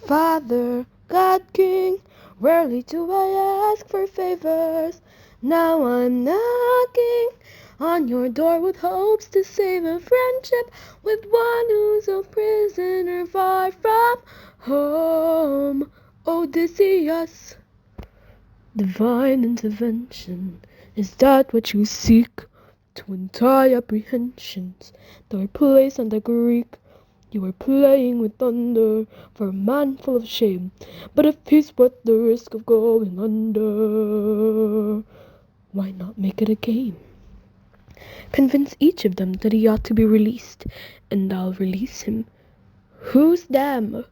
Father, God King, rarely do I ask for favors. Now I'm knocking on your door with hopes to save a friendship with one who's a prisoner far from home. Odysseus, divine intervention, is that what you seek? To untie apprehensions that were placed on the Greek. You were playing with thunder for a man full of shame. But if he's worth the risk of going under, why not make it a game? Convince each of them that he ought to be released, and I'll release him. Who's them?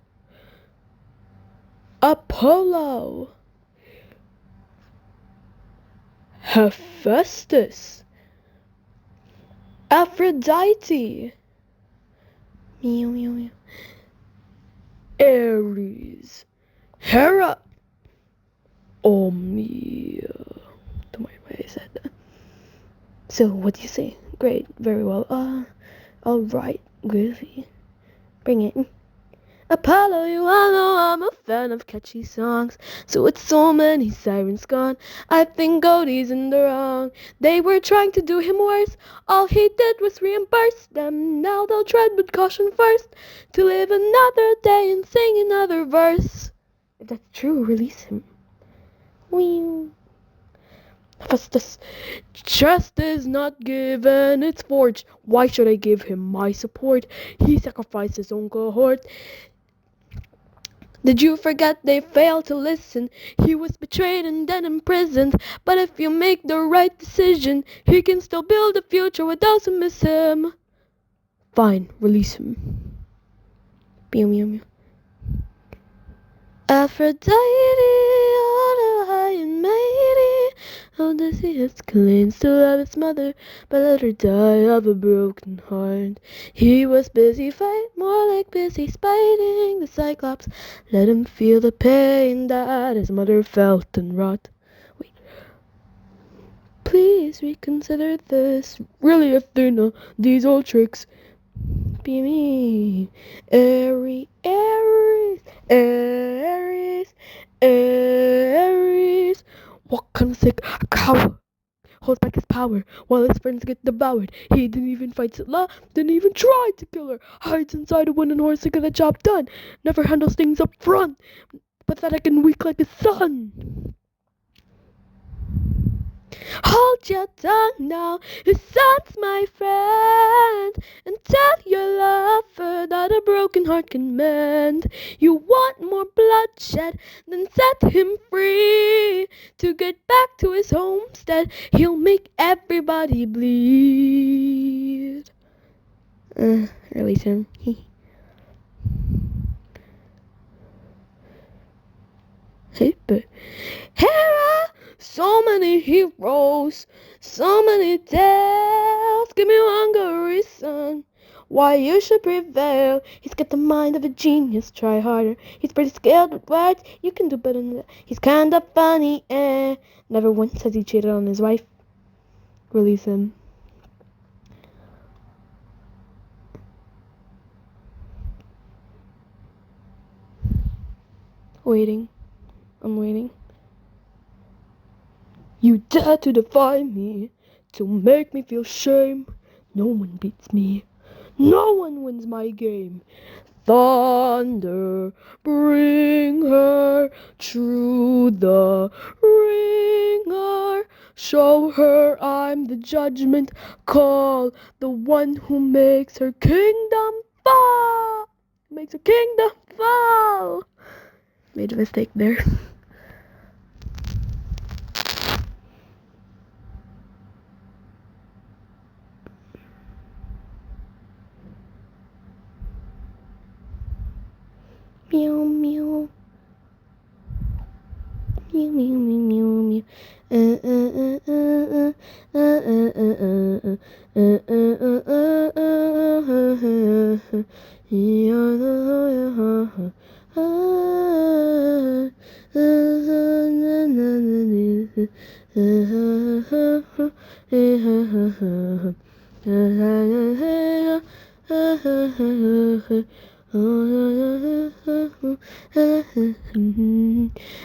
Apollo, Hephaestus, Aphrodite, meow, meow, meow, Ares, Hera, me. Don't worry why I said that. So, what do you say? Great, very well. Alright, groovy. Bring it. Apollo, you all know I'm a fan of catchy songs. So with so many sirens gone, I think Godie's in the wrong. They were trying to do him worse. All he did was reimburse them. Now they'll tread with caution first, to live another day and sing another verse. If that's true, release him. Wee. Hephaestus, trust is not given, it's forged. Why should I give him my support? He sacrificed his own cohort. Did you forget they failed to listen? He was betrayed and then imprisoned. But if you make the right decision, he can still build a future with those who miss him. Fine, release him. Meow, meow, meow. Aphrodite, all high and mighty, Odysseus claims to love his mother, but let her die of a broken heart. He was busy fighting, more like busy spiting the Cyclops. Let him feel the pain that his mother felt and wrought. Wait. Please reconsider this. Really, Athena, these old tricks. Be me. Aries, Aries, Aries. What kind of sick coward holds back his power while his friends get devoured? He didn't even fight Scylla, didn't even try to kill her. Hides inside a wooden horse to get the job done. Never handles things up front. Pathetic and weak like his son. Hold your tongue now, his son's my friend, and tell your lover that a broken heart can mend. You want more bloodshed, then set him free. To get back to his homestead, he'll make everybody bleed. Release him. Hera, so many heroes, so many tales. Give me one good reason why you should prevail. He's got the mind of a genius, try harder. He's pretty skilled with words, you can do better than that. He's kinda funny, never once has he cheated on his wife. Release him. Waiting. I'm waiting. You dare to defy me, to make me feel shame. No one beats me, no one wins my game. Thunder, bring her through the ringer. Show her I'm the judgment call, the one who makes her kingdom fall. Makes her kingdom fall. Made a mistake there. Meow, meow. Meow, meow, meow, meow, meow.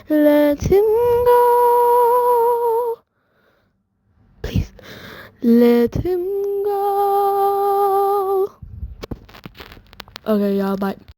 Let him go. Please, let him go. Okay, y'all, bye.